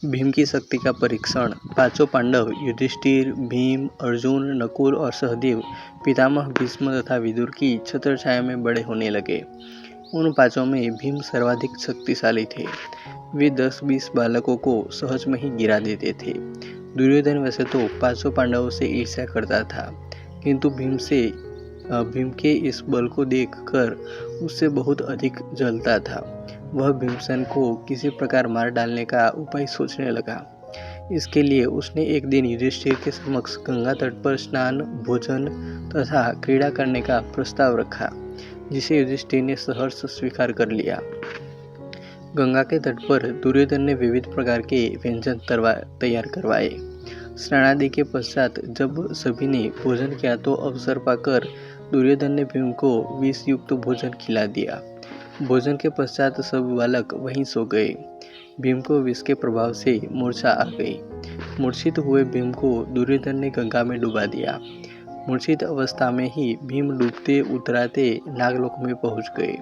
भीम की शक्ति का परीक्षण। पांचों पांडव युधिष्ठिर, भीम, अर्जुन, नकुल और सहदेव पितामह भीष्म तथा विदुर की छत्रछाया में बड़े होने लगे। उन पांचों में भीम सर्वाधिक शक्तिशाली थे। वे 10-20 बालकों को सहज में ही गिरा देते थे। दुर्योधन वैसे तो पांचों पांडवों से ईर्ष्या करता था, किंतु भीम के इस बल को देखकर उससे बहुत अधिक जलता था। वह भीमसेन को किसी प्रकार मार डालने का उपाय सोचने लगा। इसके लिए उसने एक दिन युधिष्ठिर के समक्ष गंगा तट पर स्नान, भोजन तथा क्रीड़ा करने का प्रस्ताव रखा, जिसे युधिष्ठिर ने सहर्ष स्वीकार कर लिया। गंगा के तट पर दुर्योधन ने विविध प्रकार के व्यंजन तैयार करवाए। स्नानादि के पश्चात जब सभी ने भोजन किया तो अवसर पाकर दुर्योधन ने भीम को विष युक्त भोजन खिला दिया। भोजन के पश्चात सब बालक वहीं सो गए। भीम को विष के प्रभाव से मूर्छा आ गई। मूर्छित हुए भीम को दुर्योधन ने गंगा में डुबा दिया। मूर्छित अवस्था में ही भीम डूबते उतराते नागलोक में पहुंच गए।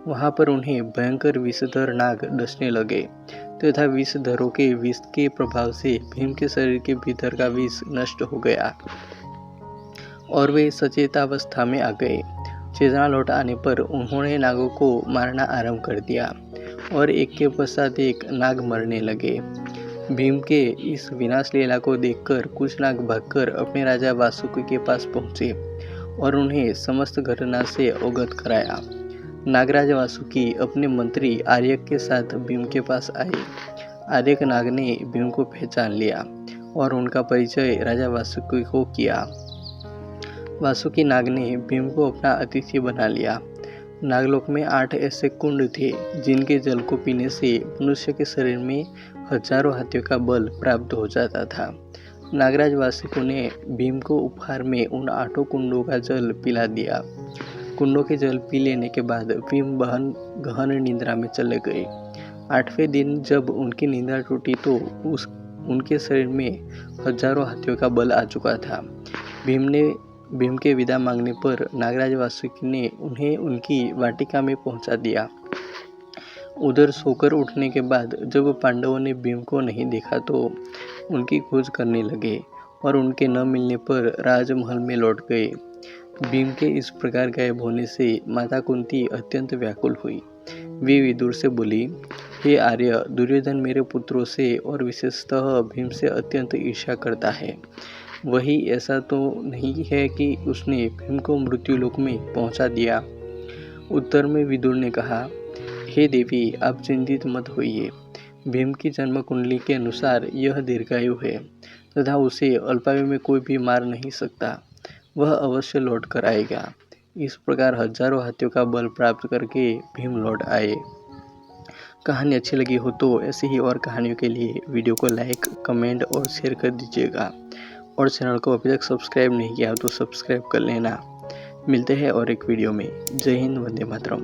वहां पर उन्हें भयंकर विषधर नाग डसने लगे तथा विषधरों के विष के प्रभाव से भीम के शरीर के भीतर का विष नष्ट हो गया और वे सचेतावस्था में आ गए। चेतना लौट आने पर उन्होंने नागों को मारना आरंभ कर दिया और एक के पश्चात एक नाग मरने लगे। भीम के इस विनाश लीला को देखकर कुछ नाग भागकर अपने राजा वासुकी के पास पहुंचे और उन्हें समस्त घटना से अवगत कराया। नागराज वासुकी अपने मंत्री आर्यक के साथ भीम के पास आए। आर्यक नाग ने भीम को पहचान लिया और उनका परिचय राजा वासुकी को किया। वासुकी नाग ने भीम को अपना अतिथि बना लिया। नागलोक में 8 ऐसे कुंड थे जिनके जल को पीने से मनुष्य के शरीर में हजारों हाथियों का बल प्राप्त हो जाता था। नागराज वासुकी ने भीम को उपहार में उन 8 कुंडों का जल पिला दिया। कुंडों के जल पी लेने के बाद भीम गहन निद्रा में चले गए। 8वें दिन जब उनकी निद्रा टूटी तो उनके शरीर में हजारों हाथियों का बल आ चुका था। भीम के विदा मांगने पर नागराज वासुकी ने उन्हें उनकी वाटिका में पहुंचा दिया। उधर सोकर उठने के बाद जब पांडवों ने भीम को नहीं देखा तो उनकी खोज करने लगे और उनके न मिलने पर राजमहल में लौट गए। भीम के इस प्रकार गायब होने से माता कुंती अत्यंत व्याकुल हुई। वे विदुर से बोली, हे आर्य, दुर्योधन मेरे पुत्रों से और विशेषतः भीम से अत्यंत ईर्ष्या करता है। वही ऐसा तो नहीं है कि उसने भीम को मृत्युलोक में पहुंचा दिया। उत्तर में विदुर ने कहा, हे देवी, आप चिंतित मत होइए। भीम की जन्म कुंडली के अनुसार यह दीर्घायु है तथा उसे अल्पायु में कोई भी मार नहीं सकता। वह अवश्य लौट कर आएगा। इस प्रकार हजारों हाथियों का बल प्राप्त करके भीम लौट आए। कहानी अच्छी लगी हो तो ऐसी ही और कहानियों के लिए वीडियो को लाइक, कमेंट और शेयर कर दीजिएगा और चैनल को अभी तक सब्सक्राइब नहीं किया हो तो सब्सक्राइब कर लेना। मिलते हैं और एक वीडियो में। जय हिंद, वंदे मातरम।